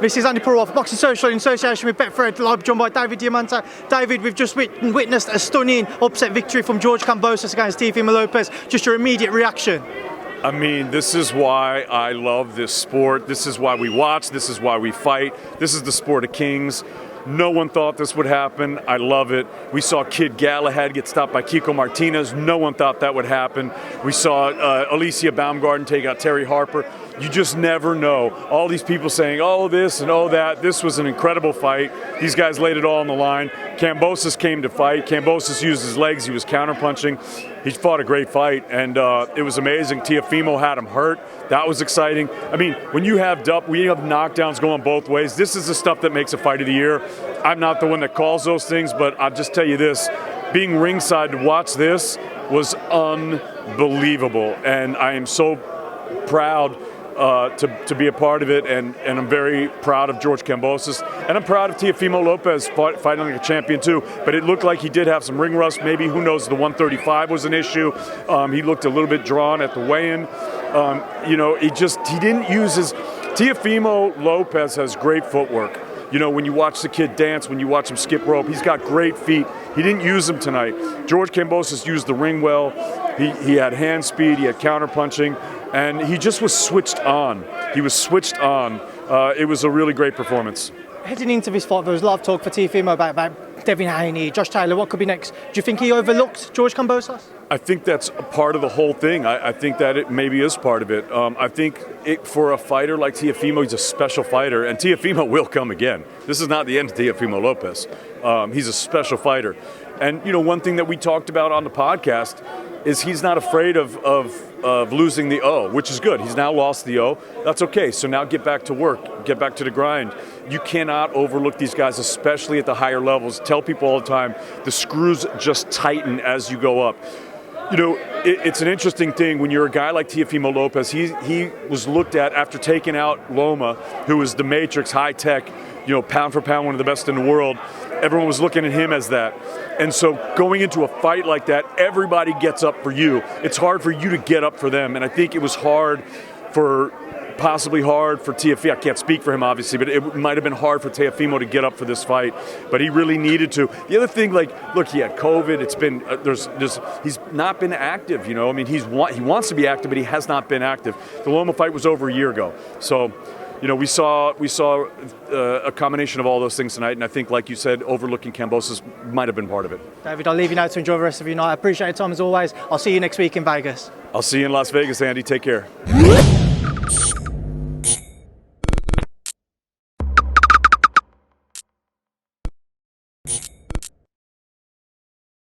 This is Andi Purewal for Boxing Social in association with Betfred, live joined by David Diamante. David, we've just witnessed a stunning upset victory from George Kambosos against Teofimo Lopez. Just your immediate reaction? I mean, this is why I love this sport. This is why we watch. This is why we fight. This is the sport of kings. No one thought this would happen. I love it. We saw Kid Galahad get stopped by Kiko Martinez. No one thought that would happen. We saw Alicia Baumgarten take out Terry Harper. You just never know. All these people saying, oh, this and oh, that. This was an incredible fight. These guys laid it all on the line. Kambosos came to fight. Kambosos used his legs. He was counterpunching. He fought a great fight, and it was amazing. Teofimo had him hurt. That was exciting. I mean, when you have knockdowns going both ways, this is the stuff that makes a fight of the year. I'm not the one that calls those things, but I'll just tell you this. Being ringside to watch this was unbelievable, and I am so proud to be a part of it, and I'm very proud of George Kambosos, and I'm proud of Teofimo Lopez fighting like a champion too. But it looked like he did have some ring rust. Maybe, who knows, the 135 was an issue. He looked a little bit drawn at the weigh-in. He didn't use his. Teofimo Lopez has great footwork. You know, when you watch the kid dance, when you watch him skip rope, he's got great feet. He didn't use them tonight. George Kambosos used the ring well. He had hand speed, he had counterpunching, and he just was switched on. He was switched on. It was a really great performance. Heading into this fight, there was a lot of talk for Teofimo about Devin Haney, Josh Taylor. What could be next? Do you think he overlooked George Kambosos? I think that's a part of the whole thing. I think that it maybe is part of it. I think for a fighter like Teofimo, he's a special fighter, and Teofimo will come again. This is not the end of Teofimo Lopez. He's a special fighter. And, you know, one thing that we talked about on the podcast is he's not afraid of losing the O, which is good. He's now lost the O. That's okay. So now get back to work. Get back to the grind. You cannot overlook these guys, especially at the higher levels. Tell people all the time, the screws just tighten as you go up. You know, it's an interesting thing when you're a guy like Teofimo Lopez. He was looked at after taking out Loma, who was the Matrix, high tech, you know, pound for pound, one of the best in the world. Everyone was looking at him as that. And so going into a fight like that, everybody gets up for you. It's hard for you to get up for them. And I think it was possibly hard for Teofimo. I can't speak for him, obviously, but it might have been hard for Teofimo to get up for this fight. But he really needed to. The other thing, look, he had COVID. It's been he's not been active. You know, I mean, he wants to be active, but he has not been active. The Loma fight was over a year ago, so. You know, we saw a combination of all those things tonight, and I think, like you said, overlooking Kambosos might have been part of it. David, I'll leave you now to enjoy the rest of your night. I appreciate your time as always. I'll see you next week in Vegas. I'll see you in Las Vegas, Andy. Take care.